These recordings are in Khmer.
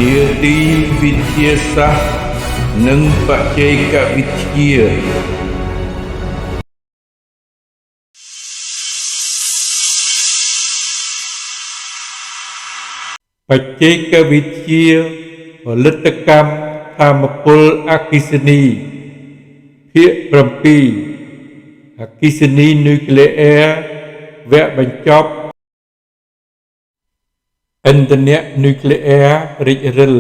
នាទីវិទ្យាសាស្ត្រនិងបច្ចេកវិទ្យាបច្ចេកវិទ្យាផលិតកម្មថាមពលអគ្គិសនីភាគ7អគ្គិសនីនុយក្លេអ៊ែរវគ្គបញ្ចប់ឥន្ធនៈនុយក្លេអ៊ែររិចរិល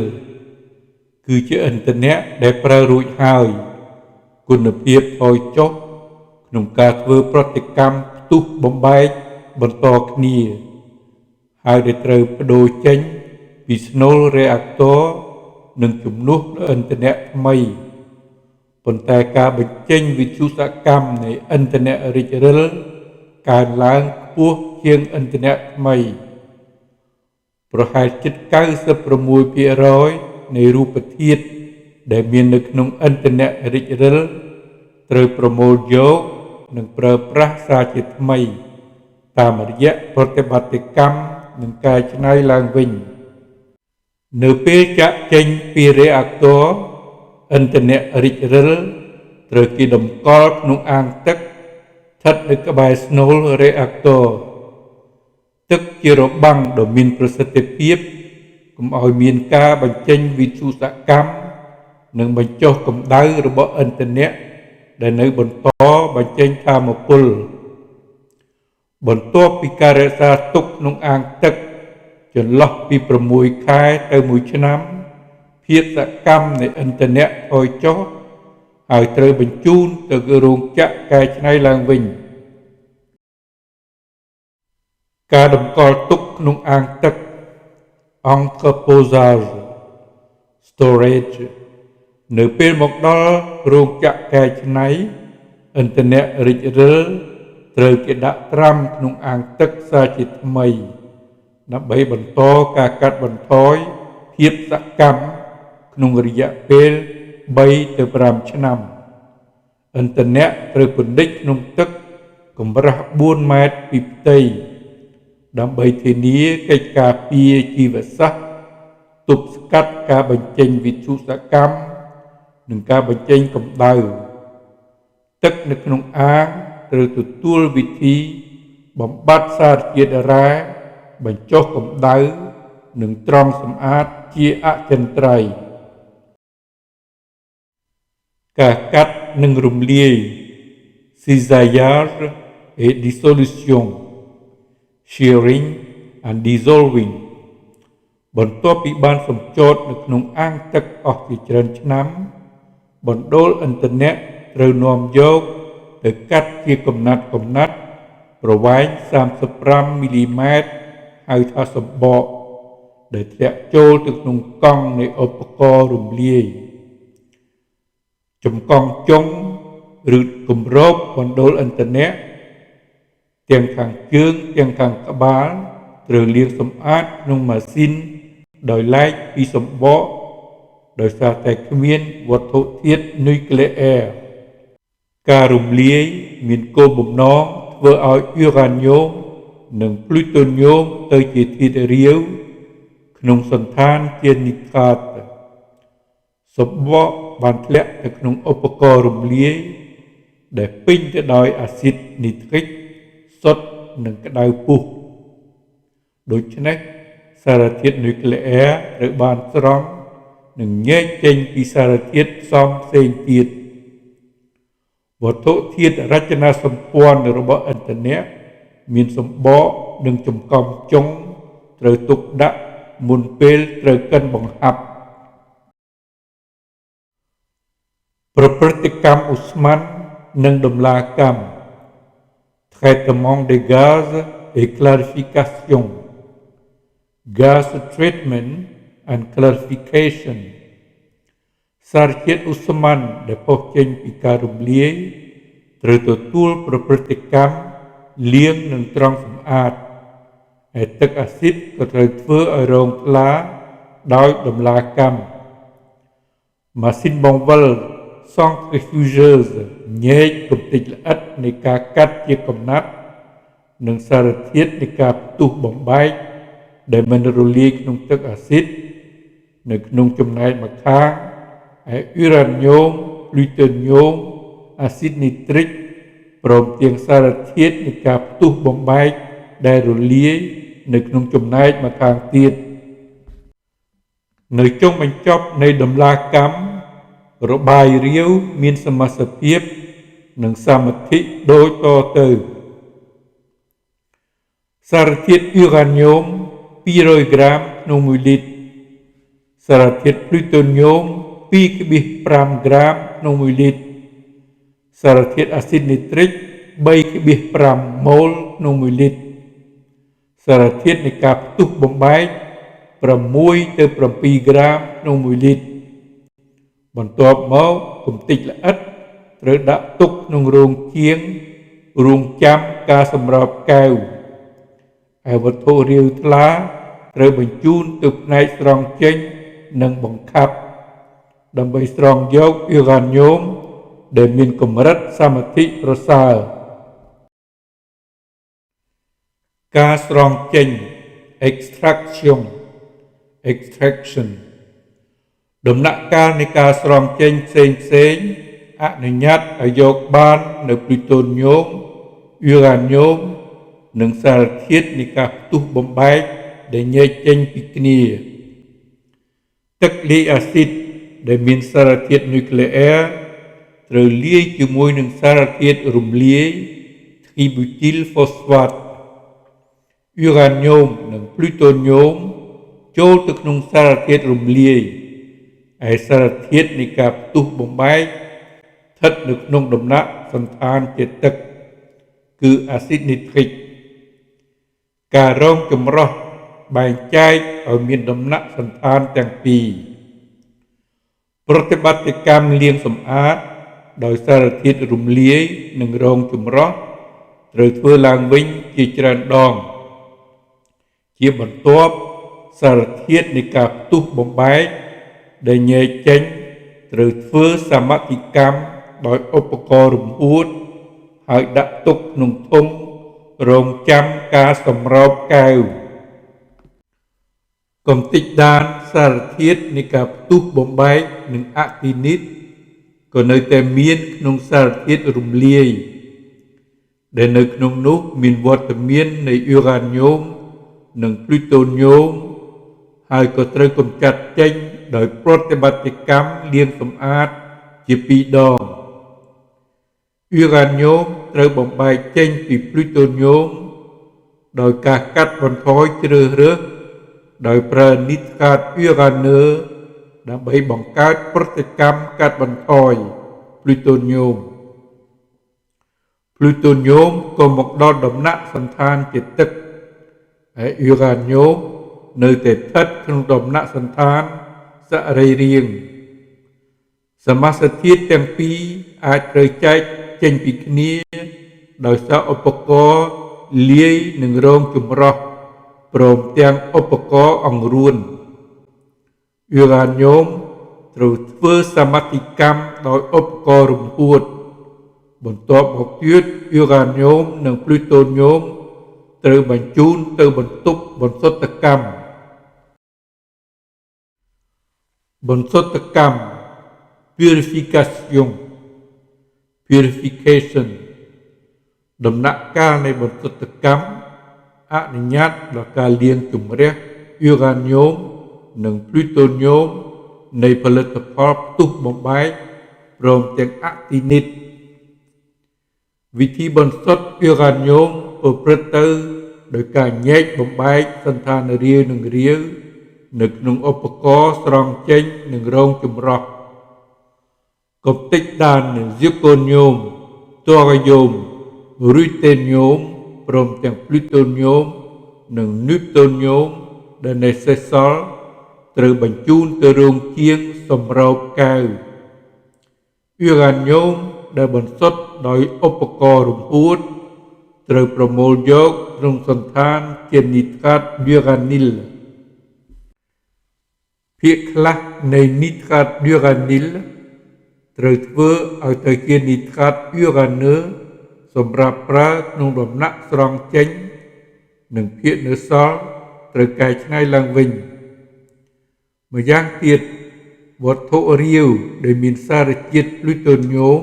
គឺជាឥន្ធនៈដែលប្រើរួចហើយគុណភាពថយចុះក្នុងការធ្វើប្រតិកម្មផ្ទុះបំបែកបន្តគ្នាហើយដែលត្រូវបដូរចេញពីស្នូលរេអាក់ទ័រនិងជំនួសដោយឥន្ធនៈថ្មីប៉ុន្តែការបញ្ចេញវិទ្យុសកម្មនៃឥន្ធនៈរិចរិលកើនឡើងខ្ពស់ជាងឥន្ធនៈថ្មីប្រហែលជិត 96% នៃរូបធាតុដែលមាននៅក្នុងឥន្ធនៈរិចរិលត្រូវប្រមូលយកនិងប្រើប្រាស់សារជាថ្មីតាមរយៈប្រតិបត្តិកម្មនិងកែច្នៃឡើងវិញនៅពេលចាក់ចេញពីរេអាក់ទ័រឥន្ធនៈរិចរិលត្រូវគេតម្កល់ក្នុងអាងទឹកស្ថិតនៅក្បែរស្នូលរេអាក់ទ័រទឹកជារបាំងដ៏មានប្រសិទ្ធភាពកុំឲ្យមានការបញ្ចេញវិទ្យុសកម្មនិងបញ្ចុះកម្ដៅរបស់ឥន្ធនៈដែលនៅបន្តបញ្ចេញថាមពលបន្ទាប់ពីការរក្សាទុកក្នុងអាងទឹកចន្លោះពី6ខែទៅ1ឆ្នាំភាពសកម្មនៃឥន្ធនៈថយចុះហើយត្រូវបញ្ជូនទៅរោងចក្រកែច្នៃឡើងវិញការតម្កល់ទុកក្នុងអាងទឹក entreposage storage នៅពេលមកដល់រោងចក្រកែច្នៃឥន្ធនៈរិចរិលត្រូវគេដាក់ត្រាំក្នុងអាងទឹកសារជាថ្មីដើម្បីបន្តការកាត់បន្ថយភាពសកម្មក្នុងរយៈពេល3ទៅ5ឆ្នាំឥន្ធនៈត្រូវពន្លិចក្នុងទឹកកម្រាស់4ម៉ែត្រពីផ្ទៃដើម្បីធានាកិច្ចការពារជីវសាស្ត្រទប់ស្កាត់ការបញ្ចេញវិទ្យុសកម្មនិងការបញ្ចេញកម្ដៅទឹកនៅក្នុងអាងត្រូវទទួលវិធីបំបត្តិសារជាតិរ៉ែបញ្ចុះកម្ដៅនិងត្រងសម្អាតជាអចិន្ត្រៃយ៍ការកាត់និងរំលាយ cisaillage et dissolution shearing and dissolving បន្ទាប់ពីបានសម្ចតនៅក្នុងអាងទឹកអស់ជាច្រើនឆ្នាំបណ្ដូលឥន្ធនៈត្រូវនាំយកទៅកាត់ជាកំណាត់ប្រវែង35មីលីម៉ែត្រហៅថាសម្បកដែលធ្លាក់ចូលទៅក្នុងកង់នៃឧបករណ៍រំលាយចម្កង់ចុងឬគម្របបណ្ដូលឥន្ធនៈទាំងខាងជើងទាំងខាងក្បាលត្រូវលាងសម្អាតក្នុងម៉ាស៊ីនដោយឡែកពីសម្បកដោយសារតែគ្មានវត្ថុធាតុនុយក្លេអ៊ែរការរំលាយមានគោលបំណងធ្វើឲ្យអ៊ុរ៉ាញ៉ូមនិងព្លូតូញ៉ូមទៅជាធាតុរាវក្នុងសន្តានជានីត្រាតសម្បកបានធ្លាក់ទៅក្នុងឧបករណ៍រំលាយដែលពេញទៅដោយអាស៊ីតនីត្រិកសុទ្ធនិងក្តៅពុះដូច្នេះសារធាតុនុយក្លេអ៊ែរត្រូវបានស្រង់និងញែកចេញពីសារធាតុផ្សំផ្សេងទៀតវត្ថុធាតុរចនាសម្ព័ន្ធរបស់ឥន្ធនៈមានសម្បកនិងចម្កំចុងត្រូវទុកដាក់មុនពេលត្រូវកិនបង្ហាប់ប្រព្រឹត្តកម្មឧស្ម័ននិងដំណាកម្ម traitement des gaz et clarification gas treatment and clarification សារជាតិឧស្ម័នដែលផុសចេញពីការរំលាយត្រូវទទួលប្រព្រឹត្តកម្មលាងនិងត្រងសម្អាតហើយទឹកអាស៊ីតក៏ត្រូវធ្វើឲ្យរងថ្លាដោយដំណាកម្មម៉ាស៊ីនបង្វិល centrifugeuse ញែកកម្ទេចល្អិតនៃការកាត់ជាកំណាត់និងសារធាតុនៃការផ្ទុះបំបែកដែលមិនរលាយក្នុងទឹកអាស៊ីត នៅក្នុងចំណែកម្ខាងឯអ៊ុរ៉ាញ៉ូម ប្លូតូញ៉ូម អាស៊ីតនីត្រិកព្រមទាំងសារធាតុនៃការផ្ទុះបំបែកដែលរលាយនៅក្នុងចំណែកម្ខាងទៀតនៅចុងបញ្ចប់នៃដំណាកម្មរបាយរាវមានសមាសភាពនិងសមាធិដូចតទៅសារធាតុអ៊ុរ៉ាញ៉ូម200ក្រាមក្នុង1លីត្រសារធាតុប្លូតូញ៉ូម 2,5 ក្រាមក្នុង1លីត្រសារធាតុអាស៊ីតនីត្រិក 3,5 ម៉ូលក្នុង1លីត្រសារធាតុនៃការផ្ទុះបំបែក6ទៅ7ក្រាមក្នុង1លីត្របន្ទាប់មកកម្ទេចល្អិតត្រូវដាក់ទុកក្នុងរោងជាងរង់ចាំការសម្របកែវហើយវត្ថុរាវថ្លាត្រូវបញ្ជូនទៅផ្នែកស្រង់ចេញនិងបង្ខាប់ដើម្បីស្រង់យកអ៊ុរ៉ាញ៉ូមដែលមានកម្រិតសមាធិប្រសើរការស្រង់ចេញ extraction ដំណាក់កាលនៃការស្រង់ចេញផ្សេងអនុញ្ញាតឲ្យយកបាននៅប្លូតូញ៉ូម អ៊ុរ៉ាញ៉ូមនិងសារធាតុនៃការផ្ទុះបំបែកដែលញែកចេញពីគ្នាទឹកលាយអាស៊ីតដែលមានសារធាតុនុយក្លេអ៊ែរត្រូវលាយជាមួយនឹងសារធាតុរំលាយ ទ្រីប៊ូទីលហ្វូស្វាត អ៊ុរ៉ាញ៉ូមនិងប្លូតូញ៉ូមចូលទៅក្នុងសារធាតុរំលាយឯសារធាតុនៃការផ្ទុះបំបែកស្ថិតនៅក្នុងដំណាក់សន្តានជាទឹកគឺអាស៊ីតនីត្រិកការរងចម្រោះបែងចែកឲ្យមានដំណាក់សន្តានទាំងពីរប្រតិបត្តិកម្មលាងសម្អាតដោយសារធាតុរំលាយនិងរងចម្រោះត្រូវធ្វើឡើងវិញជាច្រើនដងជាបន្ទាប់សារធាតុនៃការផ្ទុះបំបែកដែលញែកចេញត្រូវធ្វើសមាធិកម្មដោយឧបករណ៍រំអួតហើយដាក់ទុកក្នុងធុងរងចាំការសម្របកែវកម្ទេចដានសារធាតុនៃការផ្ទុះបំបែកនិងអាក់ទីនីតក៏នៅតែមានក្នុងសារធាតុរំលាយដែលនៅក្នុងនោះមានវត្តមាននៃអ៊ុរ៉ាញ៉ូមនិងប្លូតូញ៉ូមហើយក៏ត្រូវកម្ចាត់ចេញដោយប្រតិបត្តិកម្មលាងសម្អាតជា2ដងអ៊ុរ៉ាញ៉ូមត្រូវបំបែកចេញពីប្លូតូញ៉ូមដោយការកាត់បន្ថយជ្រើសរើសដោយប្រើនីត្រាតអ៊ុរ៉ានឺដើម្បីបង្កើតប្រតិកម្មកាត់បន្ថយប្លូតូញ៉ូមក៏មកដល់ដំណាក់សន្តានជាទឹកហើយអ៊ុរ៉ាញ៉ូមនៅតែស្ថិតក្នុងដំណាក់សន្តានសរីរាង្គសមាសធាតុទាំងពីរអាចត្រូវចែកចេញពីគ្នាដោយសារឧបករណ៍លាយនិងរងចម្រោះព្រមទាំងឧបករណ៍អង្រួនអ៊ុរ៉ាញ៉ូមត្រូវធ្វើសមាធិកម្មដោយឧបករណ៍រំហួតបន្ទាប់មកទៀតអ៊ុរ៉ាញ៉ូមនិងប្លូតូញ៉ូមត្រូវបញ្ជូនទៅបន្ទប់បន្សុទ្ធកម្មpurification ដំណាក់កាលនៃបន្សុទ្ធកម្មអនុញ្ញាតដល់ការលាងជម្រះអ៊ុរ៉ាញ៉ូមនិងប្លូតូញ៉ូមនៃផលិតផលផ្ទុះបំបែកព្រមទាំងអាក់ទីនីតវិធីបន្សុទ្ធអ៊ុរ៉ាញ៉ូមប្រព្រឹត្តទៅដោយការញែកបំបែកសន្តានរាវនិងរាវនៅក្នុងឧបករណ៍ស្រង់ចេញនិងរងចម្រោះកម្ទេចដានហ្ស៊ីកូញ៉ូម ទ័រយូម រូតេញ៉ូមព្រមទាំងប្លូតូញ៉ូមនិងនូតូញ៉ូមដែលនៅសេសសល់ត្រូវបញ្ជូនទៅរោងជាងសម្របកែវអ៊ុរ៉ាញ៉ូមដែលបន្សុទ្ធដោយឧបករណ៍រំអួតត្រូវប្រមូលយកក្នុងសន្តានជានីត្រាតយូរ៉ានីលភាគខ្លះនៃនីត្រាតយូរ៉ានីលត្រូវធ្វើឲ្យទៅជានីត្រាតអ៊ុរ៉ានឺសម្រាប់ប្រើក្នុងដំណាក់ស្រង់ចេញនិងភាគនៅសល់ត្រូវកែច្នៃឡើងវិញ ម្យ៉ាងទៀតវត្ថុរាវដែលមានសារជាតិភ្លូតូញ៉ូម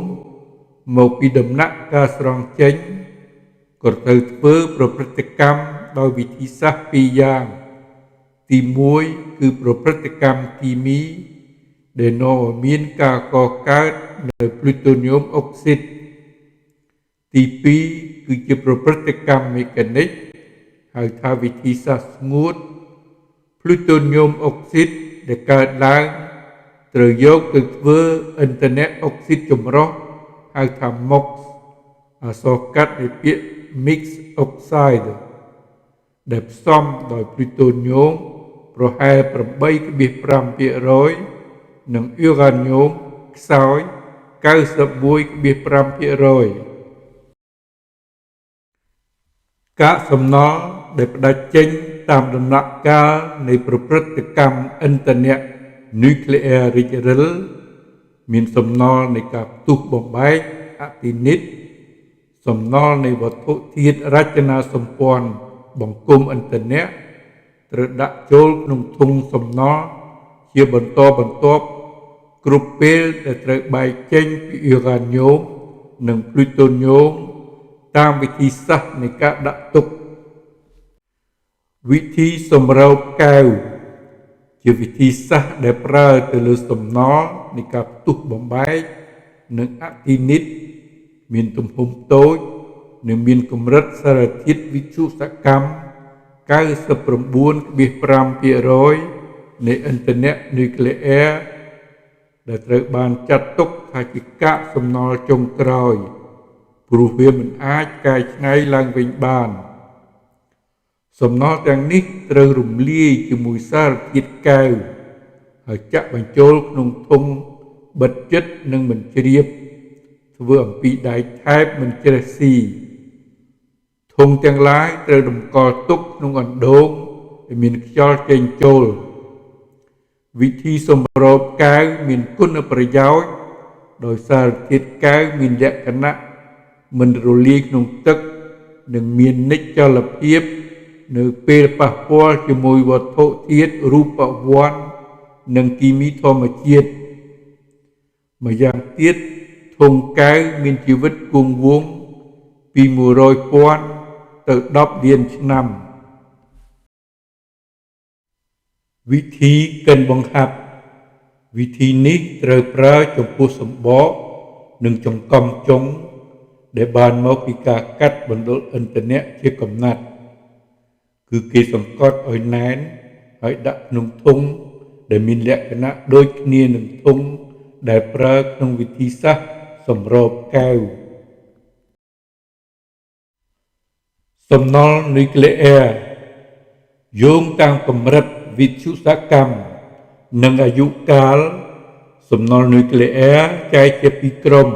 មកពីដំណាក់កាលស្រង់ចេញក៏ត្រូវធ្វើប្រព្រឹត្តកម្មដោយវិធីសាស្ត្រពីរយ៉ាងទី1គឺប្រព្រឹត្តកម្មគីមីដែលនាំឲ្យមានការកកើតនៅភ្លូតូញ៉ូមអុកស៊ីតទី2គឺជាប្រព្រឹត្តកម្មមេកានិកហៅថាវិធីសាស្ត្រស្ងួតភ្លូតូញ៉ូមអុកស៊ីតដែលកើតឡើងត្រូវយកទៅធ្វើឥន្ធនៈអុកស៊ីតចម្រុះហៅថា MOX អក្សរកាត់នៃពាក្យ mix oxide ដែលផ្សំដោយភ្លូតូញ៉ូមប្រហែល 8.5% និងអ៊ូរ៉ាញ៉ូមខ្សោយ 91.5%កាកសំណល់ដែលផ្ដាច់ចេញតាមដំណាក់កាលនៃប្រព្រឹត្តកម្មឥន្ធនៈនុយក្លេអ៊ែររីករិលមានសំណល់នៃការផ្ទុះបំបែកអគ្គិនិតសំណល់នៃវត្ថុធាតុរចនាសម្ព័ន្ធបង្គំឥន្ធនៈត្រូវដាក់ចូលក្នុងធុងសំណល់ជាបន្តបន្ទាប់គ្រប់ពេលដែលត្រូវបែកចេញពីអ៊ូរ៉ាញ៉ូមនិងភ្លូតូញ៉ូមតាមវិធីសាស្ត្រនៃការដាក់ទុកវិធីសម្រូបកែវជាវិធីសាស្ត្រដែលប្រើទៅលើសំណល់នៃការផ្ទុះបំបែកនិងអគ្គិនិតមានទំហំតូចនិងមានកម្រិតសារធាតុវិទ្យុសកម្ម 99.5% នៃឥន្ធនៈនុយក្លេអ៊ែរដែលត្រូវបានចាត់ទុកថាជាកាកសំណល់ចុងក្រោយព្រោះវាមិនអាចកែច្នៃឡើងវិញបានសំណល់ទាំងនេះត្រូវរំលាយជាមួយសារធាតុកែវហើយចាក់បញ្ចូលក្នុងធុងបិទជិតនិងមិនជ្រាបធ្វើអំពីដែកថែបមិនជ្រេះស៊ីធុងទាំងឡាយត្រូវតម្កល់ទុកក្នុងអណ្ដូងដែលមានខ្យល់ចេញចូលវិធីសម្រូបកែវមានគុណប្រយោជន៍ដោយសារធាតុកែវមានលក្ខណៈមិនរលាយក្នុងទឹកនិងមាននិច្ចចលភាពនៅពេលប៉ះពាល់ជាមួយវត្ថុធាតុរូបវន្តនិងគីមីធម្មជាតិម្យ៉ាងទៀតធុងកែវមានជីវិតគង់វង្សពី 100,000 ទៅ 10 លានឆ្នាំវិធីកិនបង្ហាប់វិធីនេះត្រូវប្រើចំពោះសម្បកនិងចង្កំចុងដែលបានមកពីការកាត់បណ្ដុលឥន្ធនៈជាកំណាត់គឺគេសង្កត់ឲ្យណែនហើយដាក់ក្នុងធុងដែលមានលក្ខណៈដូចគ្នានឹងធុងដែលប្រើក្នុងវិធីសាស្ត្រសម្រូបកែវសំណល់នុយក្លេអ៊ែរយោងតាមកម្រិតវិទ្យុសកម្មនិងអាយុកាលសំណល់នុយក្លេអ៊ែរចែកជាពីរក្រុម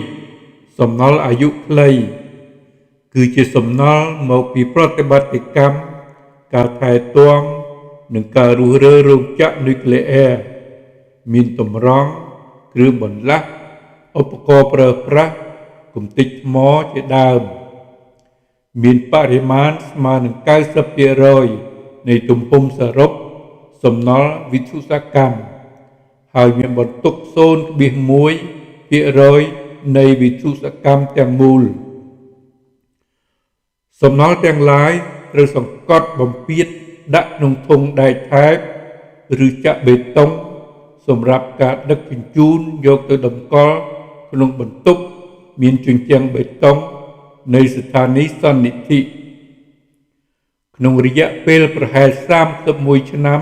1សំណល់អាយុខ្លីគឺជាសំណល់មកពីប្រតិបត្តិកម្មការថែទាំនិងការរុះរើរោងចក្រនុយក្លេអ៊ែរមានតម្រង់គ្រឿងបន្លាស់ឧបករណ៍ប្រើប្រាស់កម្ទេចថ្មជាដើមមានបរិមាណស្មើនឹង 90% នៃទំហំសរុបសំណល់វិទ្យុសកម្មហើយមានបន្ទុក 0.1% នៃវិទ្យុសកម្មទាំងមូលសំណល់ទាំងឡាយត្រូវសង្កត់បំពាធដាក់ក្នុងធុងដែកថែបឬចាក់បេតុងសម្រាប់ការដឹកជញ្ជូនយកទៅតម្កល់ក្នុងបន្ទប់មានជញ្ជាំងបេតុងនៃស្ថានីយ៍សន្និធិក្នុងរយៈពេលប្រហែល31ឆ្នាំ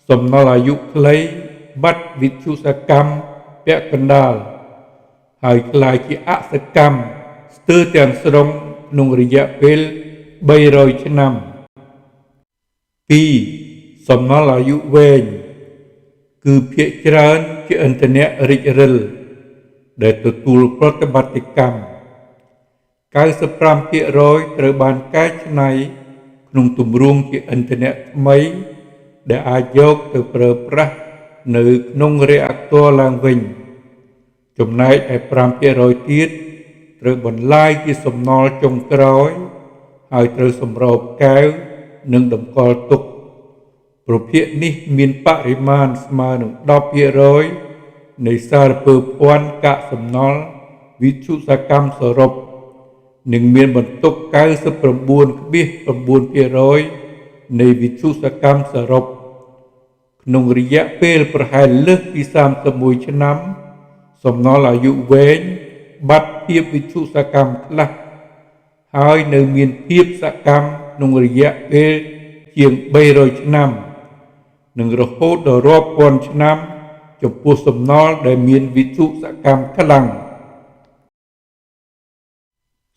សំណល់អាយុខ្លីបាត់វិទ្យុសកម្មពាក់កណ្ដាលហើយក្លាយជាអសកម្មស្ទើរទាំងស្រុងក្នុងរយៈពេល300ឆ្នាំ2សំណល់អាយុវែងគឺភាគច្រើនជាឥន្ធនៈរិចរិលដែលទទួលប្រតិបត្តិកម្ម 95% ត្រូវបានកែច្នៃក្នុងទម្រង់ជាឥន្ធនៈថ្មីដែលអាចយកទៅប្រើប្រាស់នៅក្នុងរីអាក់ទ័រឡើងវិញចំណែកឯ 5% ទៀតត្រូវបន្លាយជាសំណល់ចុងក្រោយហើយត្រូវសម្រូបកែវនិងតម្កល់ទុក ប្រភេទនេះមានបរិមាណស្មើនឹង 10% នៃសារពើភ័ណ្ឌកាកសំណល់វិទ្យុសកម្មសរុបនិងមានបន្ទុក 99.9% នៃវិទ្យុសកម្មសរុបក្នុងរយៈពេលប្រហែលលើសពី31ឆ្នាំ សំណល់អាយុវែងបាត់ភាពវិទ្យុសកម្មខ្លះហើយនៅមានភាពសកម្មក្នុងរយៈពេលជាង300ឆ្នាំនិងរហូតដល់រាប់ពាន់ឆ្នាំចំពោះសំណល់ដែលមានវិទ្យុសកម្មខ្លាំង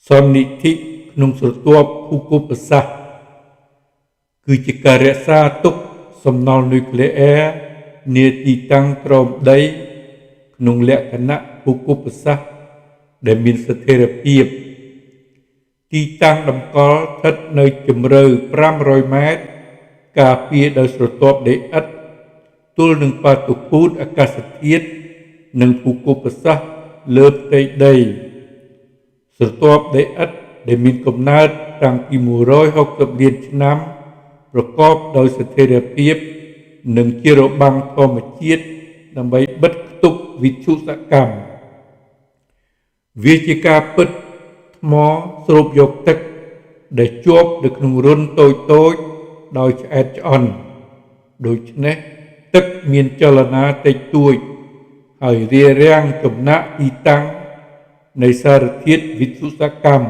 សន្និធិក្នុងស្រទាប់ភូកុបសាស្ត្រគឺជាការរក្សាទុកសំណល់នុយក្លេអ៊ែរនាទីតាំងក្រោមដីក្នុងលក្ខណៈភូកុបសាស្ត្រដែលមានស្ថិរភាពទីតាំងតម្កល់ស្ថិតនៅជម្រៅ500ម៉ែត្រការពារដោយស្រទាប់ដីឥដ្ឋទល់នឹងបាតុភូតអាកាសធាតុនិងភូកុបសាស្ត្រលើផ្ទៃដីស្រទាប់ដីឥដ្ឋដែលមានកំណើតតាំងពី160លានឆ្នាំប្រកបដោយស្ថិរភាពនិងជារបាំងធម្មជាតិដើម្បីបិទគប់វិទ្យុសកម្មវាជាការពិតថ្មស្រូបយកទឹកដែលជាប់នៅក្នុងរន្ធតូចៗដោយឆ្អែតឆ្អន់ដូច្នេះទឹកមានចលនាតិចតួចហើយរារាំងចំណាក់ទីតាំងនៃសារធាតុវិទ្យុសកម្ម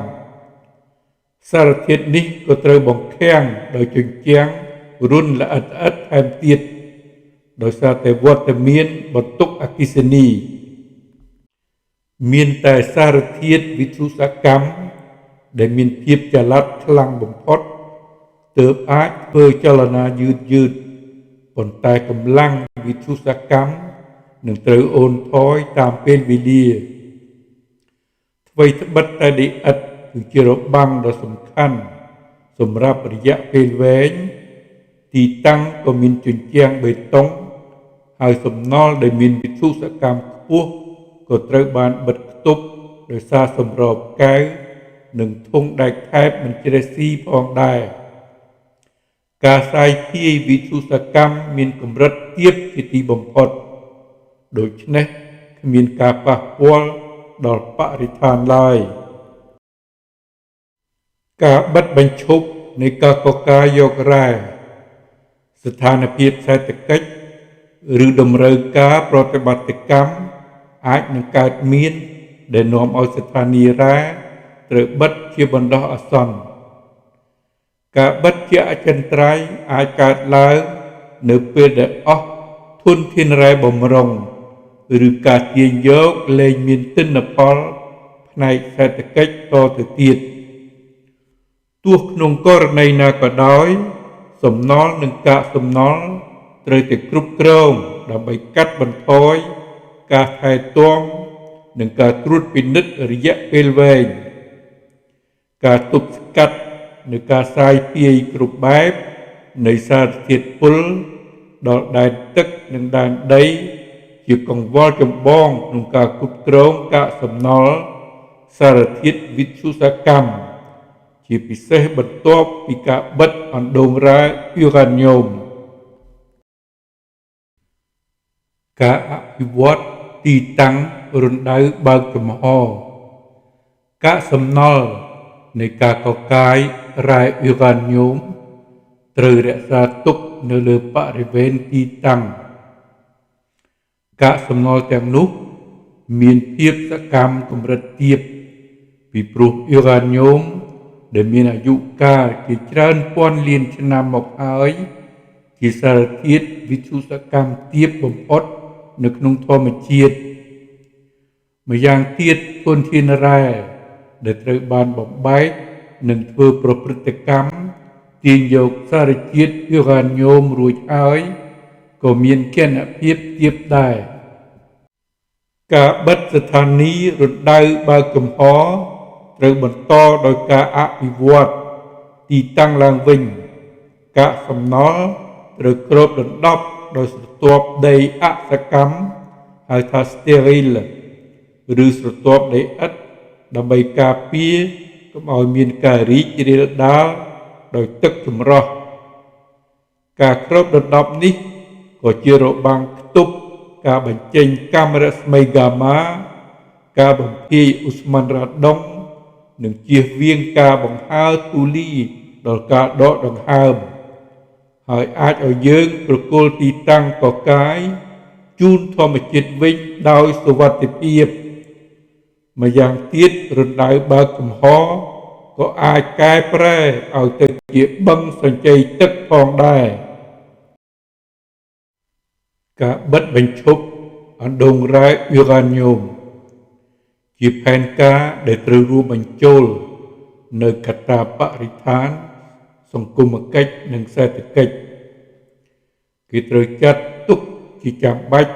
សារធាតុនេះក៏ត្រូវបង្ខាំងដោយជញ្ជាំងរន្ធល្អិតៗថែមទៀតដោយសារតែវត្តមានបន្ទុកអគ្គិសនីមានតែសារធាតុវិទ្យុសកម្មដែលមានភាពចល័តខ្លាំងបំផុតទើបអាចធ្វើចលនាយឺតប៉ុន្តែកម្លាំងវិទ្យុសកម្មនឹងត្រូវអូនថយតាមពេលវេលាថ្វីត្បិតតែដីឥដ្ឋគឺជារបាំងដ៏សំខាន់សម្រាប់រយៈពេលវែងទីតាំងក៏មានជញ្ជាំងបេតុងហើយសំណល់ដែលមានវិទ្យុសកម្មខ្ពស់ក៏ត្រូវបានបិទគប់ដោយសារសម្របកែវនិងធុងដែកថែបមិនជ្រេះស៊ីផងដែរការសាយភាយវិទ្យុសកម្មមានកម្រិតទាបជាទីបំផុតដូច្នេះគ្មានការប៉ះពាល់ដល់បរិស្ថានឡើយការបិទបញ្ឈប់នៃការកកាយយករ៉ែស្ថានភាពសេដ្ឋកិច្ចឬតម្រូវការប្រតិបត្តិកម្មអាចនឹងកើតមានដែលនាំឲ្យស្ថានីយរ៉ែត្រូវបិទជាបណ្ដោះអាសន្នការបិទជាអចិន្ត្រៃយ៍អាចកើតឡើងនៅពេលដែលអស់ធនធានរ៉ែបម្រុងឬការទាញយកលែងមានទិន្នផលផ្នែកសេដ្ឋកិច្ចតទៅទៀតទោះក្នុងករណីណាក៏ដោយសំណល់និងកាកសំណល់ត្រូវតែគ្រប់គ្រងដើម្បីកាត់បន្ថយការថែទាំនិងការត្រួតពិនិត្យរយៈពេលវែងការទប់ស្កាត់និងការសាយភាយគ្រប់បែបនៃសារធាតុពុលដល់ដែនទឹកនិងដែនដីជាកង្វល់ចម្បងក្នុងការគ្រប់គ្រងកាកសំណល់សារធាតុវិទ្យុសកម្មជាពិសេសបន្ទាប់ពីការបិទអណ្ដូងរ៉ែយូរ៉ាញ៉ូមការអភិវឌ្ឍទីតាំងរណ្ដៅបើកចំហកាកសំណល់នៃការកកាយរ៉ែយូរ៉ាញ៉ូមត្រូវរក្សាទុកនៅលើបរិវេណទីតាំងកាកសំណល់ទាំងនោះមានភាពសកម្មកម្រិតទាបពីព្រោះយូរ៉ាញ៉ូមដែលមានអាយុកាលជាច្រើនពាន់លានឆ្នាំមកហើយជាសារធាតុវិទ្យុសកម្មទាបបំផុតនៅក្នុងធម្មជាតិម្យ៉ាងទៀតធនធានរ៉ែដែលត្រូវបានបំបែកនិងធ្វើប្រព្រឹត្តកម្មទាញយកសារជាតិយូរ៉ាញ៉ូមរួចហើយក៏មានគណភាពទាបដែរការបិទស្ថានីយរណ្ដៅបើកចំហត្រូវបន្តដោយការអភិវឌ្ឍទីតាំងឡើងវិញកាកសំណល់ត្រូវគ្របដណ្ដប់ដោយស្រទាប់ដីអសកម្មហៅថា sterile ឬស្រទាប់ដីឥដ្ឋដើម្បីការពារកុំឲ្យមានការរីករាលដាលដោយទឹកចម្រោះ ការគ្របដណ្ដប់នេះក៏ជារបាំងខ្ទប់ការបញ្ចេញកាំរស្មីហ្គាម៉ាការបំភាយឧស្ម័នរ៉ាដុងនិងជៀសវាងការបង្ហើរធូលីដល់ការដកដង្ហើមហើយអាចឲ្យយើងប្រគល់ទីតាំងកកាយជូនធម្មជាតិវិញដោយសុវត្ថិភាពម្យ៉ាងទៀតរណ្ដៅបើកកំហក៏អាចកែប្រែឲ្យទៅជាបឹងសញ្ជ័យទឹកផងដែរការបិទបញ្ឈប់អណ្ដូងរ៉ែយូរ៉ាញ៉ូមជាផែនការដែលត្រូវរួមបញ្ចូលនៅកត្តាបរិស្ថានសង្គមគិច្ចនិងសេដ្ឋកិច្ចគេត្រូវចាត់ទុកជាចាំបាច់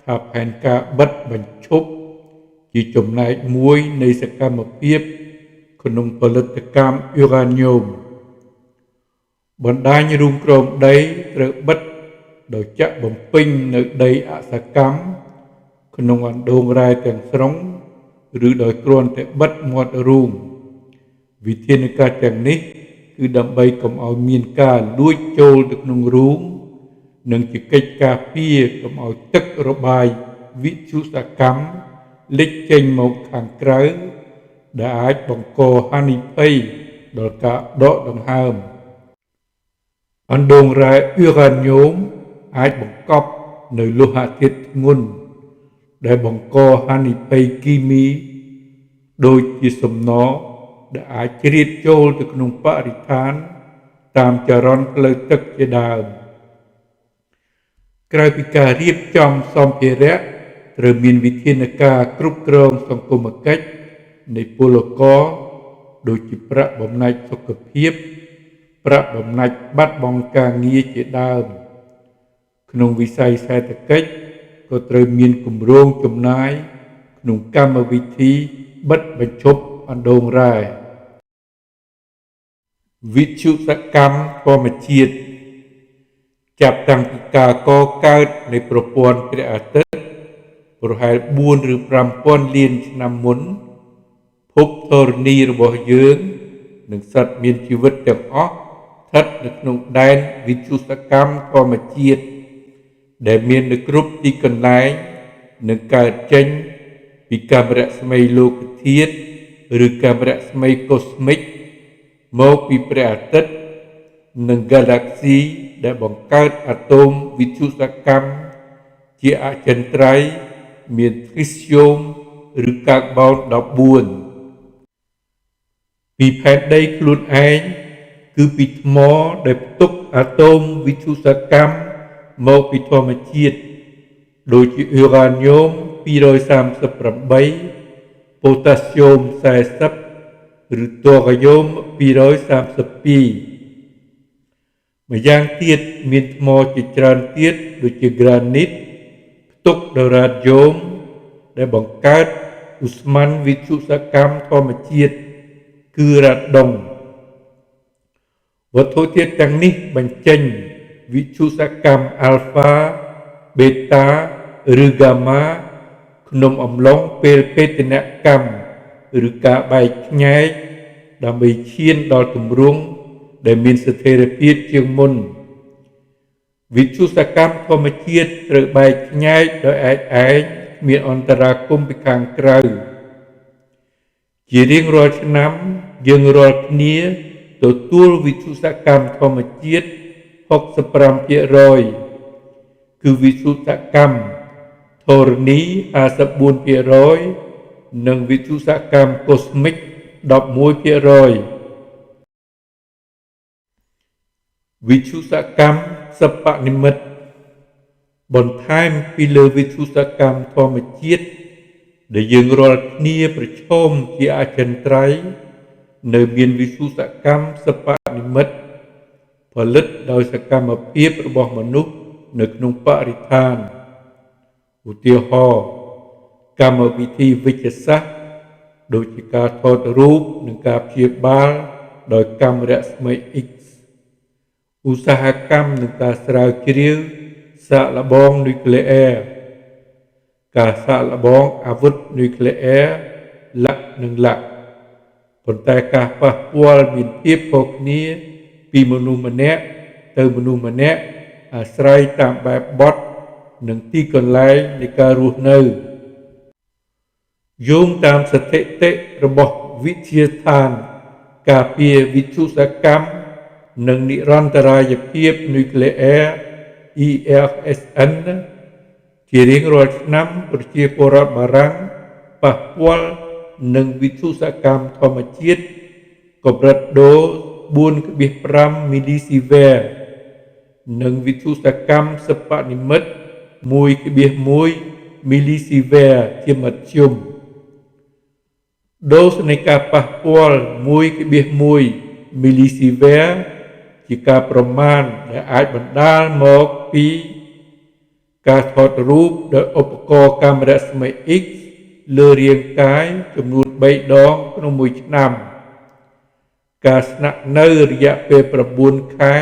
ថាផែនការបិទបញ្ឈប់ជាចំណែកមួយនៃសកម្មភាពក្នុងផលិតកម្មយូរ៉ាញ៉ូមបណ្ដាញរូងក្រោមដីត្រូវបិទដោយចាក់បំពេញនៅដីអសកម្មក្នុងអណ្ដូងរ៉ែទាំងស្រុងឬដោយគ្រាន់តែបិទមាត់រូងវិធានការទាំងនេះគឺដើម្បីកុំឲ្យមានការលួចចូលទៅក្នុងរូងនិងជាកិច្ចការពារកុំឲ្យទឹករបាយវិទ្យុសកម្មលេចចេញមកខាងក្រៅដែលអាចបង្កហានិភ័យដល់ការដកដង្ហើមអណ្ដូងរ៉ែយូរ៉ាញ៉ូមអាចបង្កប់នៅលោហៈធាតុធ្ងន់ដែលបង្កហានិភ័យគីមីដូចជាសំណដែលអាចជ្រៀតចូលទៅក្នុងបរិស្ថានតាមចរន្តផ្លូវទឹកជាដើមក្រៅពីការរៀបចំសម្ភារៈត្រូវមានវិធានការគ្រប់គ្រងសង្គមគិច្ចនៃពលករដូចជាប្រាក់បំណាច់សុខភាពប្រាក់បំណាច់បាត់បង់ការងារជាដើមក្នុងវិស័យសេដ្ឋកិច្ចក៏ត្រូវមានគម្រោងចំណាយក្នុងកម្មវិធីបិទបញ្ឈប់អណ្ដូងរ៉ែវិទ្យុសកម្មធម្មជាតិចាប់តាំងពីការកកើតនៃប្រព័ន្ធព្រះអាទិត្យប្រហែល4ឬ5000លានឆ្នាំមុនភពធរណីរបស់យើងនិងសត្វមានជីវិតទាំងអស់ស្ថិតនៅក្នុងដែនវិទ្យុសកម្មធម្មជាតិដែលមាននៅគ្រប់ទីកន្លែងនិងកើតចេញពីកាំរស្មីលោកធាតុឬកាំរស្មីកូស្មិកមកពីព្រះអាទិត្យនិងហ្គាឡាក់ស៊ីដែលបង្កើតអាតូមវិទ្យុសកម្មជាអចិន្ត្រៃយ៍មានធ្រីស្យូមឬកាបូន14ពីផែនដីខ្លួនឯងគឺពីថ្មដែលផ្ទុកអាតូមវិទ្យុសកម្មមកពីធម្មជាតិដូចជាអ៊ុរ៉ាញ៉ូម238ប៉ូតាស្យូម40ឬតូរីយ៉ូម232ម្យ៉ាងទៀតមានថ្មជាច្រើនទៀតដូចជាក្រានីតផ្ទុកដោយរ៉ាឌយ៉ូមដែលបង្កើតឧស្ម័នវិទ្យុសកម្មធម្មជាតិគឺរ៉ាដុងវត្ថុធាតុទាំងនេះបញ្ចេញវិទ្យុសកម្មអាល់ហ្វាបេតាឬហ្គាម៉ាក្នុងអំឡុងពេលបេតិនកម្មឬការបែកខ្ញែកដើម្បីឈានដល់ទម្រង់ដែលមានស្ថិរភាពជាងមុនវិទ្យុសកម្មធម្មជាតិត្រូវបែកខ្ញែកដោយឯកឯងមានអន្តរាគមន៍ពីខាងក្រៅជារៀងរាល់ឆ្នាំយើងរាល់គ្នាទទួលវិទ្យុសកម្មធម្មជាតិ65%គឺវិទ្យុសកម្មធរណី 54% និងវិទ្យុសកម្មកូស្មិក 11%វិទ្យុសកម្មសិប្បនិម្មិតបន្ថែមពីលើវិទ្យុសកម្មធម្មជាតិដែលយើងរាល់គ្នាប្រឈមជាអចិន្ត្រៃយ៍នៅមានវិទ្យុសកម្មសិប្បនិម្មិតផលិតដោយសកម្មភាពរបស់មនុស្សនៅក្នុងបរិស្ថានឧទាហរណ៍កម្មវិធីវិទ្យាសាស្ត្រដូចជាការថតរូបនិងការព្យាបាលដោយកាំរស្មី X ឧស្សាហកម្មនិងការស្រាវជ្រាវសាកល្បងនុយក្លេអ៊ែរការសាកល្បងអាវុធនុយក្លេអ៊ែរលក្ខនិងលក្ខប៉ុន្តែការប៉ះពាល់មានភាពខុសគ្នាពីមនុស្សម្នាក់ ទៅមនុស្សម្នាក់អាស្រ័យតាមបែបបទនិងទីកន្លែងនៃការរស់នៅយោងតាមស្ថិតិរបស់វិទ្យាស្ថានការពារវិទ្យុសកម្មនិងនិរន្តរាយភាពនុយក្លេអ៊ែរ EFSN ជារៀងរាល់ឆ្នាំប្រជាពលរដ្ឋបារាំងប៉ះពាល់នឹងវិទ្យុសកម្មធម្មជាតិកម្រិតដូស 4.5 មីលីស៊ីវែរនិងវិទ្យុសកម្មសិប្បនិម្មិត 1.1 មីលីស៊ីវែរជាមធ្យមដូសនៃការប៉ះពាល់ 1.1 មីលីស៊ីវែរជាការប្រមាណដែលអាចបណ្ដាលមកពីការថតរូបដោយឧបករណ៍កាមេរ៉ាស្មេ X លើរាងកាយចំនួន3ដងក្នុងមួយឆ្នាំការស្នាក់នៅរយៈពេល9ខែ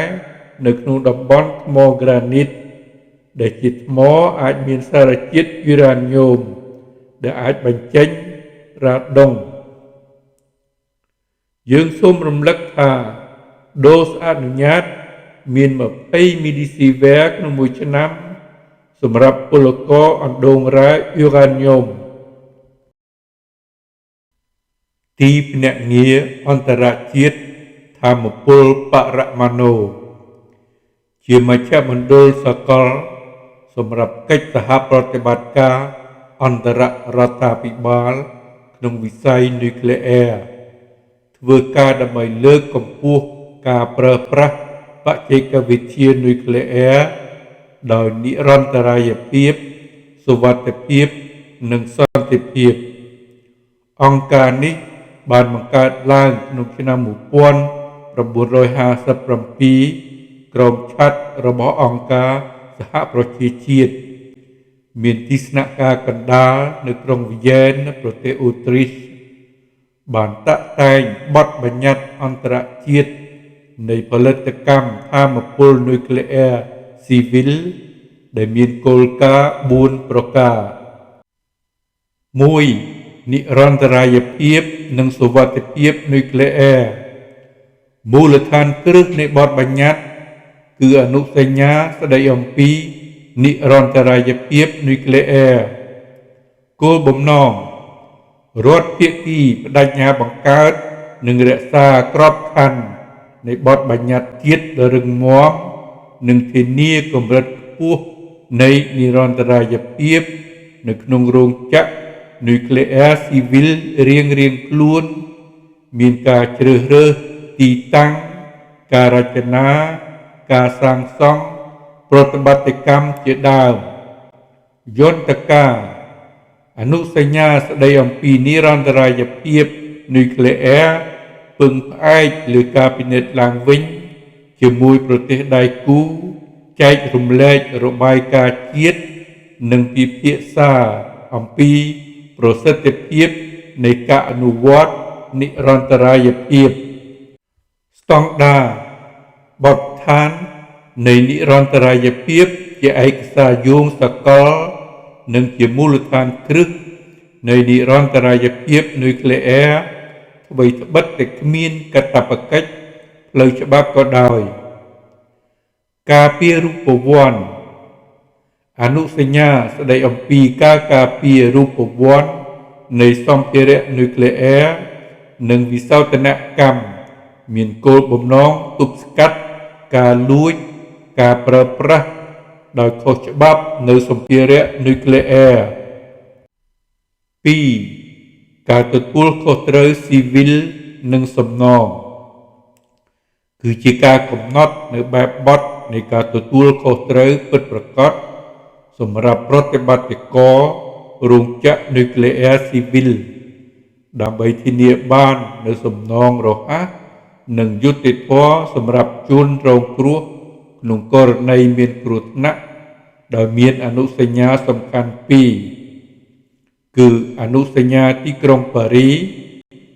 នៅក្នុងតំបន់ថ្មក្រានីតដែលជាថ្មអាចមានសារជាតិយូរ៉ាញ៉ូមដែលអាចបញ្ចេញរ៉ាដុងយើងសូមរំលឹកថាដូសអនុញ្ញាតមាន20មីលីស៊ីវែរក្នុងមួយឆ្នាំសម្រាប់ពលករអណ្ដូងរ៉ែយូរ៉ាញ៉ូមទីភ្នាក់ងារអន្តរជាតិថាមពលបរមាណូជាមជ្ឈមណ្ឌលសកលសម្រាប់កិច្ចសហប្រតិបត្តិការអន្តររដ្ឋាភិបាលក្នុងវិស័យនុយក្លេអ៊ែរធ្វើការដើម្បីលើកកម្ពស់ការប្រើប្រាស់បច្ចេកវិទ្យានុយក្លេអ៊ែរដោយនិរន្តរភាពសុវត្ថិភាពនិងសន្តិភាពអង្គការនេះបានបង្កើតឡើងក្នុងឆ្នាំ1957ក្រោមឆ័ត្ររបស់អង្គការសហប្រជាជាតិមានទីស្នាក់ការកណ្ដាលនៅក្រុងវីយ៉ែនប្រទេសអូទ្រីសបានតាក់តែងបទបញ្ញត្តិអន្តរជាតិនៃផលិតកម្មថាមពលនុយក្លេអ៊ែរស៊ីវិលដែលមានគោលការណ៍4ប្រការ1និរន្តរាយភាពនិងសុវត្ថិភាពនុយក្លេអ៊ែរមូលដ្ឋានគ្រឹះនៃបទបញ្ញត្តិគឺអនុសញ្ញាស្តីអំពីនិរន្តរាយភាពនុយក្លេអ៊ែរគោលបំណងរដ្ឋភាគីបដិញ្ញាបង្កើតនិងរក្សាក្របខ័ណ្ឌនៃបទបញ្ញត្តិជាតិដ៏រឹងមាំនិងធានាកម្រិតខ្ពស់នៃនិរន្តរាយភាពនៅក្នុងរោងចក្រនុយក្លេអ៊ែរស៊ីវិលរៀងៗខ្លួនមានការជ្រើសរើសទីតាំងការរចនាការសាងសង់ប្រតិបត្តិកម្មជាដើមយន្តការអនុសញ្ញាស្តីអំពីនិរន្តរាយភាពនុយក្លេអ៊ែរពឹងផ្អែកលើការពិនិត្យឡើងវិញជាមួយប្រទេសដៃគូចែករំលែករបាយការណ៍ជាតិនិងពិភាក្សាអំពីប្រសិទ្ធភាពនៃការអនុវត្តនិរន្តរាយភាពស្តង់ដារបទដ្ឋាននៃនិរន្តរាយភាពជាឯកសារយោងសកលនិងជាមូលដ្ឋានគ្រឹះនៃនិរន្តរាយភាពនុយក្លេអ៊ែរអ្វីត្បិតតែគ្មានកាតព្វកិច្ចផ្លូវច្បាប់ក៏ដោយការពាររូបវន្តអនុសញ្ញាស្តីអំពីការការពាររូបវន្តនៃសម្ភារៈនុយក្លេអ៊ែរនិងវិសោធនកម្មមានគោលបំណងទប់ស្កាត់ការលួចការប្រើប្រាស់ដោយខុសច្បាប់នៅសម្ភារៈនុយក្លេអ៊ែរ2ការទទួលខុសត្រូវស៊ីវិលនិងសំណងគឺជាការកំណត់នៅបែបបទនៃការទទួលខុសត្រូវពិតប្រាកដសម្រាប់ប្រតិបត្តិកររោងចក្រនុយក្លេអ៊ែរស៊ីវិលដើម្បីធានាបាននូវសំណងរហ័សនិងយុត្តិធម៌សម្រាប់ជនរងគ្រោះក្នុងករណីមានគ្រោះថ្នាក់ដោយមានអនុសញ្ញាសំខាន់2គឺអនុសញ្ញាទីក្រុងប៉ារី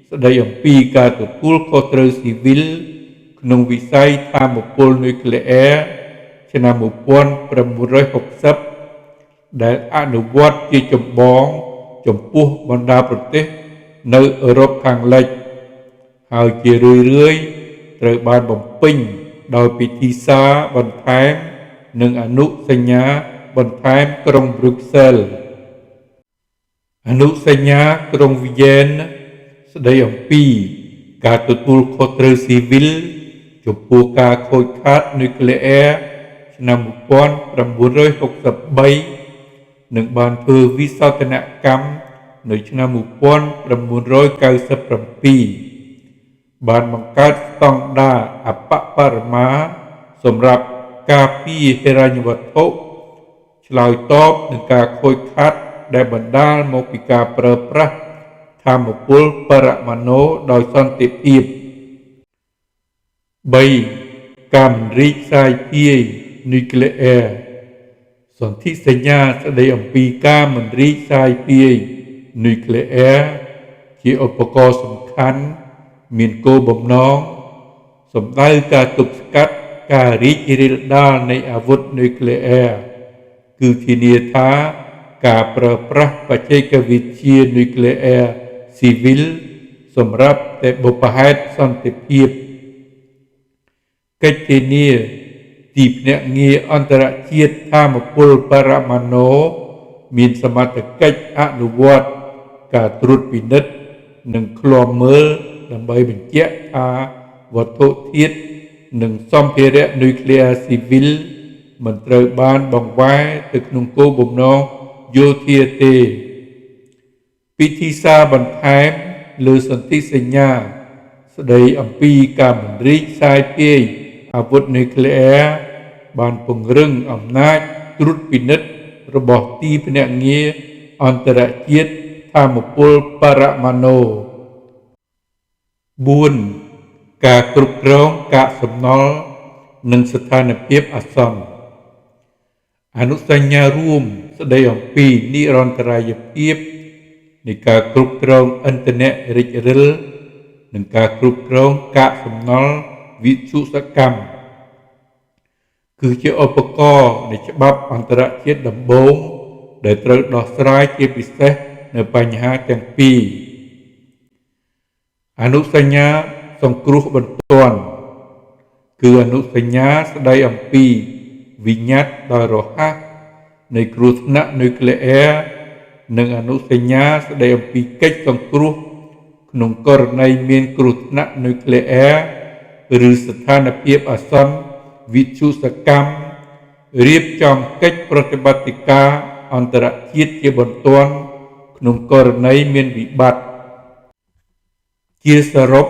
ស្តីអំពីការទទួលខុសត្រូវស៊ីវិលក្នុងវិស័យថាមពលនុយក្លេអ៊ែរឆ្នាំ1960ដែលអនុវត្តជាចម្បងចំពោះបណ្ដាប្រទេសនៅអឺរ៉ុបខាងលិចហើយជារឿយៗត្រូវបានបំពេញ ដោយពិធីសារបន្ថែមនិងអនុសញ្ញាបន្ថែមក្រុងប្រុកសែលអនុសញ្ញាក្រុងវីយ៉ែនស្ដីអំពីការទទួលខុសត្រូវស៊ីវិលចំពោះការខូចខាតនុយក្លេអ៊ែរឆ្នាំ1963និងបានធ្វើវិសោធនកម្មនៅឆ្នាំ1997បានបង្កើតស្តង់ដារអបបរមាសម្រាប់ការពារហិរញ្ញវត្ថុឆ្លើយតបនឹងការខូចខាតដែលបណ្ដាលមកពីការប្រើប្រាស់ថាមពលបរមាណូដោយសន្តិភាព 3. ការមិនរីកសាយភាយនុយក្លេអ៊ែរសន្ធិសញ្ញាស្ដីអំពីការមិនរីកសាយភាយនុយក្លេអ៊ែរជាឧបករណ៍សំខាន់មានគោលបំណងសំដៅការទប់ស្កាត់ការរីករាលដាលនៃអាវុធនុយក្លេអ៊ែរគឺធានាថាការប្រើប្រាស់បច្ចេកវិទ្យានុយក្លេអ៊ែរស៊ីវិលសម្រាប់តែបុព្វហេតុសន្តិភាពកិច្ចធានាទីភ្នាក់ងារអន្តរជាតិថាមពលបរមាណូមានសមត្ថកិច្ចអនុវត្តការត្រួតពិនិត្យនិងឃ្លាំមើលដើម្បីបញ្ជាក់ថាវត្ថុធាតុនិងសម្ភារៈនុយក្លេអ៊ែរស៊ីវិលមិនត្រូវបានបង្វែរទៅក្នុងគោលបំណងយោធាទេពិធីសារបន្ថែមលើសន្ធិសញ្ញាស្ដីអំពីការមិនរីកសាយភាយអាវុធនុយក្លេអ៊ែរបានពង្រឹងអំណាចត្រួតពិនិត្យរបស់ទីភ្នាក់ងារអន្តរជាតិថាមពលបរមាណូ 4. ការគ្រប់គ្រងកាកសំណល់និងស្ថានភាពអាសន្នអនុសញ្ញារួមស្ដីអំពីនិរន្តរភាពនៃការគ្រប់គ្រងឥន្ធនៈរិចរិលនិងការគ្រប់គ្រងកាកសំណល់វិទ្យុសកម្មគឺជាឧបករណ៍នៃច្បាប់អន្តរជាតិដំបូងដែលត្រូវដោះស្រាយជាពិសេសនៅបញ្ហាទាំងពីរអនុសញ្ញាសង្គ្រោះបន្ទាន់គឺអនុសញ្ញាស្ដីអំពីវិញ្ញត្តិដោយរហ័សនៃគ្រោះថ្នាក់នុយក្លេអ៊ែរនិងអនុសញ្ញាស្ដីអំពីកិច្ចសង្គ្រោះក្នុងករណីមានគ្រោះថ្នាក់នុយក្លេអ៊ែរឬស្ថានភាពអាសន្នវិទ្យុសកម្មរៀបចំកិច្ចប្រតិបត្តិការអន្តរជាតិជាបន្ទាន់ក្នុងករណីមានវិបត្តិជាសរុប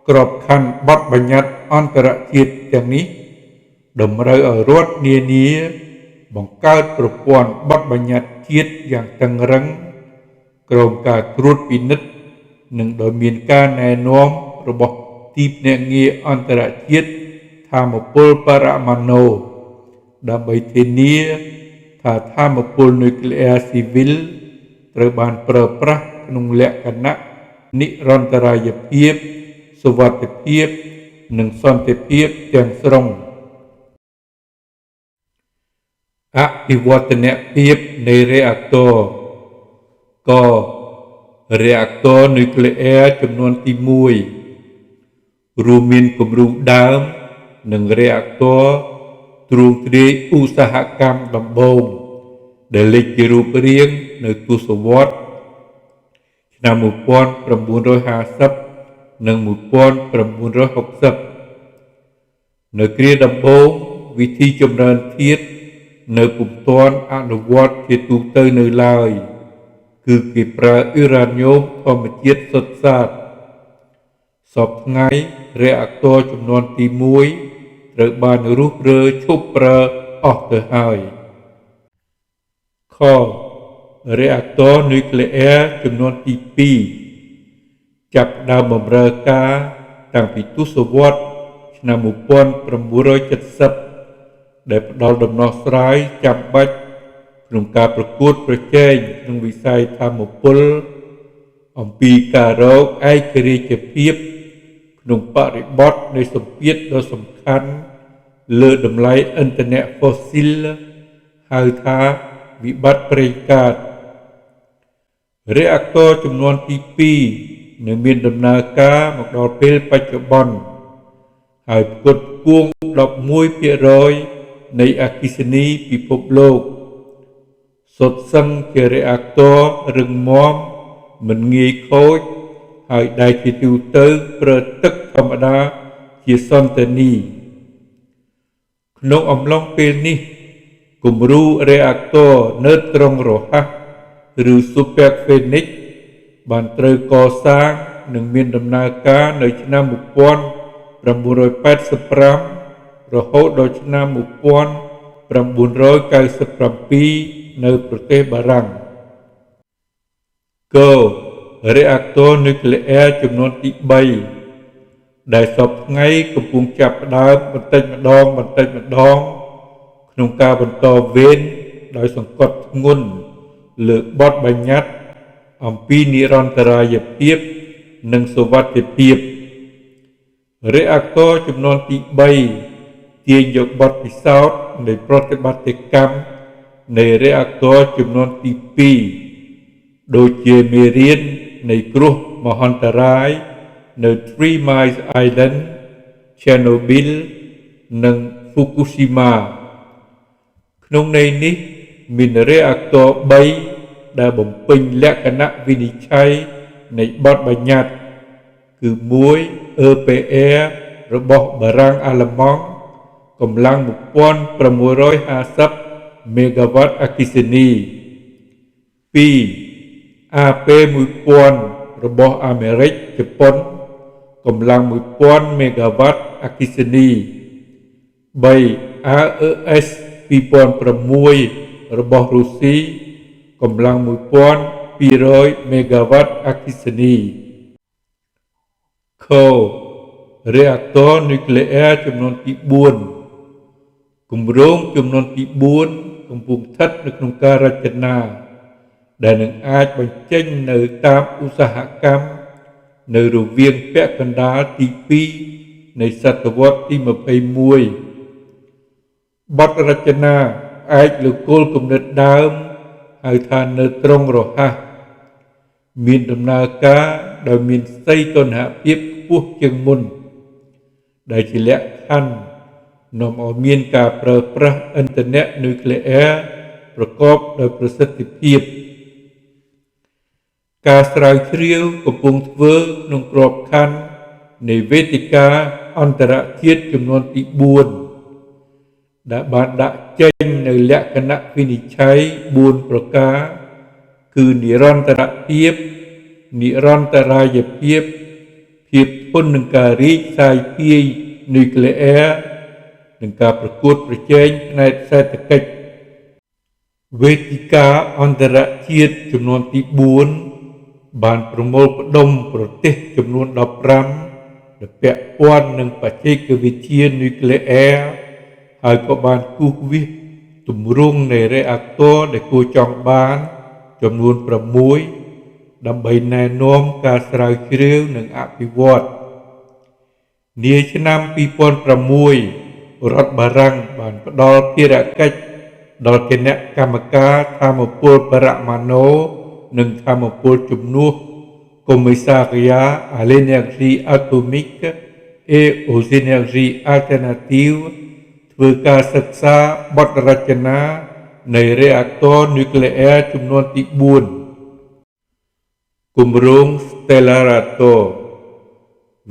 ក្របខ័ណ្ឌបទបញ្ញត្តិអន្តរជាតិទាំងនេះតម្រូវឲ្យរដ្ឋនានាបង្កើតប្រព័ន្ធបទបញ្ញត្តិជាតិយ៉ាងតឹងរ៉ឹងក្រោមការត្រួតពិនិត្យនិងដោយមានការណែនាំរបស់ទីភ្នាក់ងារអន្តរជាតិថាមពលបរមាណូដើម្បីធានាថាថាមពលនុយក្លេអ៊ែរស៊ីវិលត្រូវបានប្រើប្រាស់ក្នុងលក្ខណៈនិរន្តរភាពសុវត្ថិភាពនិងសន្តិភាពទាំងស្រុងអភិវឌ្ឍនភាពនៃរេអាក់ទ័រករេអាក់ទ័រនុយក្លេអ៊ែរចំនួនទី1រួមមានគំរូដើមនិងរេអាក់ទ័រទ្រង់ទ្រាយឧស្សាហកម្មដំបូងដែលលេចជារូបរាងនៅទសវត្សរ៍ឆ្នាំ1950និង1960នៅគ្រាដំបូងវិធីចម្រើនធាតុនៅពុំទាន់អនុវត្តជាទូទៅនៅឡើយគឺគេប្រើអ៊ុរ៉ាញ៉ូមធម្មជាតិសុទ្ធសាធសពថ្ងៃរេអាក់ទ័រចំនួនទី1ត្រូវបានរុះរើឈប់ប្រើអស់ទៅហើយខរេអាក់ទ័រនុយក្លេអ៊ែរចំនួនទី2ចាប់ផ្ដើមបម្រើការតាំងពីទសវត្សរ៍ឆ្នាំ1970ដែលផ្ដល់ដំណោះស្រាយចាំបាច់ក្នុងការប្រកួតប្រជែងក្នុងវិស័យថាមពលអំពីការរកឯករាជ្យភាពក្នុងបរិបទនៃសម្ពាធដ៏សំខាន់លើតម្លៃឥន្ធនៈហ្វូស៊ីលហៅថាវិបត្តិប្រេងកាតរេអាក់ទ័រចំនួនទី2នៅមានដំណើរការមកដល់ពេលបច្ចុប្បន្ន ហើយផ្គត់ផ្គង់ 11% នៃអគ្គិសនីពិភពលោកសុទ្ធសឹងជារេអាក់ទ័ររឹងមាំមិនងាយខូចហើយដែលជាទូទៅប្រើទឹកធម្មតាជាសន្តានីក្នុងអំឡុងពេលនេះគំរូរេអាក់ទ័រនៅត្រង់រហ័សឬ Super Phoenix បានត្រូវកសាងនិងមានដំណើរការនៅឆ្នាំ1985រហូតដល់ឆ្នាំ1997នៅប្រទេសបារាំងរេអាក់ទ័រនុយក្លេអ៊ែរចំនួនទី3ដែលសពថ្ងៃកំពុងចាប់ផ្ដើមបន្តិចម្ដងក្នុងការបន្តវេនដោយសង្កត់ធ្ងន់លើបទបញ្ញត្តិអំពីនិរន្តរាយភាពនិងសុវត្ថិភាពរេអាក់ទ័រចំនួនទី3ទាញយកបទពិសោធន៍នៃប្រតិបត្តិកម្មនៃរេអាក់ទ័រចំនួនទី2ដូចជាមេរៀននៃគ្រោះមហន្តរាយនៅ Three Mile Island, Chernobyl និង Fukushima ក្នុងន័យនេះមានរេអាក់ទ័រ3ដែលបំពេញលក្ខណៈវិនិច្ឆ័យនៃបទបញ្ញត្តិគឺ1 EPR របស់បារាំងអាល្លឺម៉ង់កម្លាំង1650 មេហ្គាវ៉ាត់អគ្គិសនី2 AP1000 របស់អាមេរិកជប៉ុនកម្លាំង1000 មេហ្គាវ៉ាត់អគ្គិសនី3 RES 2006របស់រុស្ស៊ីកម្លាំង1200 មេហ្គាវ៉ាត់អគ្គិសនីរេអាក់ទ័រនុយក្លេអ៊ែរចំនួនទី4គម្រោងចំនួនទី4កំពុងស្ថិតនៅក្នុងការរចនាដែលនឹងអាចបញ្ចេញនៅតាមឧស្សាហកម្មនៅរវាងពាក់កណ្ដាលទី2នៃសតវត្សទី21បទរចនាផ្អែកលើគោលគំនិតដើមហៅថានៅត្រង់រហ័សមានដំណើរការដោយមានសីតុណ្ហភាពខ្ពស់ជាងមុនដែលជាលក្ខខណ្ឌនាំឲ្យមានការប្រើប្រាស់ឥន្ធនៈនុយក្លេអ៊ែរប្រកបដោយប្រសិទ្ធភាពការស្រាវជ្រាវកំពុងធ្វើក្នុងក្របខ័ណ្ឌនៃវេទិកាអន្តរជាតិចំនួនទី4ដែលបានដាក់ចេញនៅលក្ខណៈវិនិច្ឆ័យ4ប្រការគឺនិរន្តរភាពនិរន្តរាយភាពភាពធន់នឹងការរីកសាយភាយនុយក្លេអ៊ែរនិងការប្រកួតប្រជែងផ្នែកសេដ្ឋកិច្ចវេទិកាអន្តរជាតិចំនួនទី4បានប្រមូលផ្ដុំប្រទេសចំនួន15ដែលពាក់ព័ន្ធនឹងបច្ចេកវិទ្យានុយក្លេអ៊ែរហើយក៏បានគូសវាសទម្រង់នៃរេអាក់ទ័រដែលគួរចង់បានចំនួន6ដើម្បីណែនាំការស្រាវជ្រាវនិងអភិវឌ្ឍនាឆ្នាំ2006រដ្ឋបារាំងបានផ្ដល់ភារកិច្ចដល់គណៈកម្មការថាមពលបរមាណូនិងថាមពលជំនួស Commissariat à l'énergie atomique et aux énergies alternatives ធ្វើការសិក្សាបទរចនានៃរេអាក់ទ័រនុយក្លេអ៊ែរចំនួនទី4គម្រោង Stellarator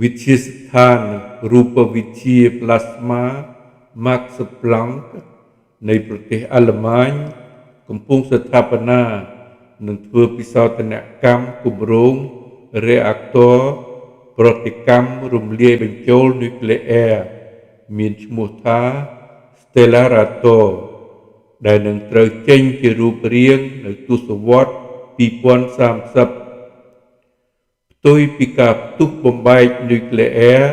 វិទ្យាស្ថានរូបវិទ្យាប្លាស្មា Max Planck នៃប្រទេសអាល្លឺម៉ាញកំពុងស្ថាបនានិងធ្វើពិសោធនកម្មគម្រោងរេអាក់ទ័រប្រតិកម្មរំលាយបញ្ចូលនុយក្លេអ៊ែរមានឈ្មោះថា Stellarator ដែលនឹងត្រូវចេញជារូបរាងនៅទសវត្សរ៍2030ផ្ទុយពីការផ្ទុះបំបែកនុយក្លេអ៊ែរ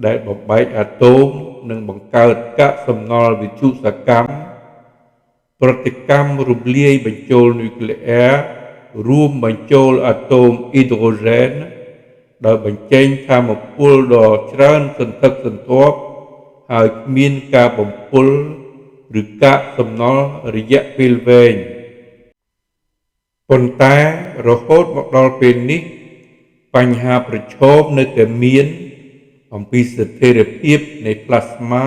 ដែលបំបែកអាតូមនិងបង្កើតកាកសំណល់វិទ្យុសកម្មប្រតិកម្មរំលាយបញ្ចូលនុយក្លេអ៊ែររួមបញ្ចូលអាតូមអ៊ីដ្រូសែនដោយបញ្ចេញថាមពលដ៏ច្រើនសន្ធឹកសន្ធាប់ហើយគ្មានការបំពុលឬកាកសំណល់រយៈពេលវែងប៉ុន្តែរហូតមកដល់ពេលនេះបញ្ហាប្រឈមនៅតែមាន អំពីស្ថិរភាពនៃប្លាស្មា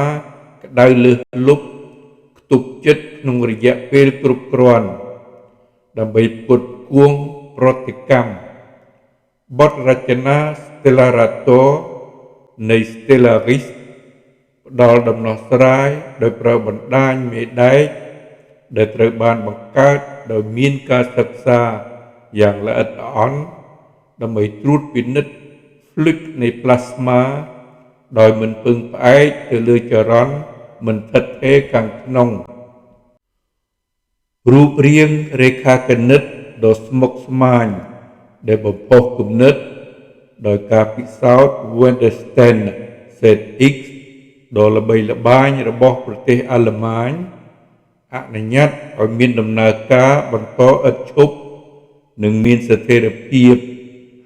ក្តៅលើសលប់ខ្ទប់ចិត្តក្នុងរយៈពេលគ្រប់គ្រាន់ដើម្បីផ្គត់ផ្គង់ប្រតិកម្មបទរចនា Stellarator នៃ Stellaris ផ្ដល់ដំណោះស្រាយដោយប្រើបណ្ដាញមេដែកដែលត្រូវបានបង្កើតដោយមានការសិក្សាយ៉ាងល្អិតល្អន់ដើម្បីត្រួតពិនិត្យភ្លឹកនៃប្លាស្មាដោយមិនពឹងផ្អែកទៅលើចរន្តមិនឋិតថេរខាងក្នុងរូបរាងរេខាគណិតដ៏ស្មុគស្មាញដែលបំផុសគំនិតដោយការពិសោធន៍ Wendelstein ZX ដ៏ល្បីល្បាញរបស់ប្រទេសអាល្លឺម៉ាញអនុញ្ញាតឲ្យមានដំណើរការបន្តឥតឈប់និងមានស្ថិរភាព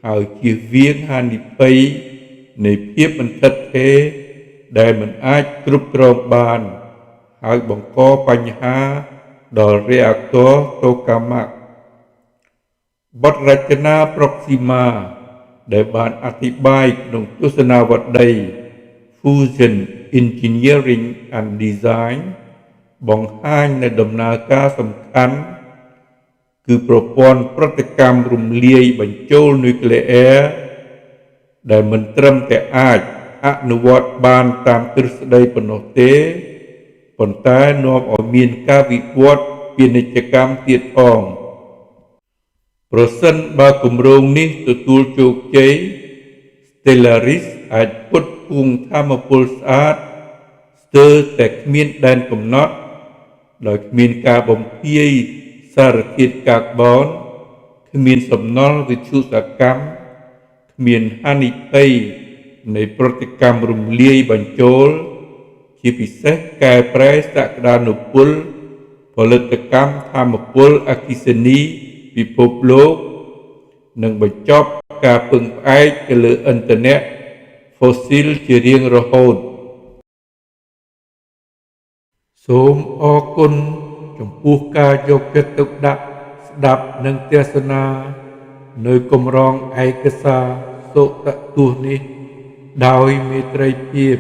ហើយជៀសវាងហានិភ័យនៃភាពមិនឋិតថេរដែលមិនអាចគ្រប់គ្រងបានហើយបង្កបញ្ហាដល់ reactor tokamak បទរចនា Proxima ដែលបានអធិប្បាយក្នុងទស្សនាវដ្តី Fusion Engineering and Design បង្ហាញនៅដំណើរការសំខាន់គឺប្រព័ន្ធប្រតិកម្មរំលាយបញ្ចូលនុយក្លេអ៊ែរដែលមិនត្រឹមតែអាចអនុវត្តបានតាមទ្រឹស្ដីប៉ុណ្ណោះទេប៉ុន្តែនាំឲ្យមានការវិវត្តពាណិជ្ជកម្មទៀតផងប្រសិនបើគម្រោងនេះទទួលជោគជ័យ Stellaris អាចផ្គត់ផ្គង់ថាមពលស្អាតស្ទើរតែគ្មានដែនកំណត់ដោយគ្មានការបំភាយសារធាតុកាបូនគ្មានសំណល់វិទ្យុសកម្មគ្មានហានិភ័យនៃប្រតិកម្មរំលាយបញ្ចូលជាពិសេសកែប្រែសក្តានុពលផលិតកម្មថាមពលអគ្គិសនីពិភពលោកនិងបញ្ចប់ការពឹងផ្អែកទៅលើឥន្ធនៈ fossil ជារៀងរហូតសូមអរគុណចំពោះការយកចិត្តទុកដាក់ស្ដាប់និងទស្សនានៅកម្រងឯកសារសុតទស្សន៍នេះដោយមេត្រីភាព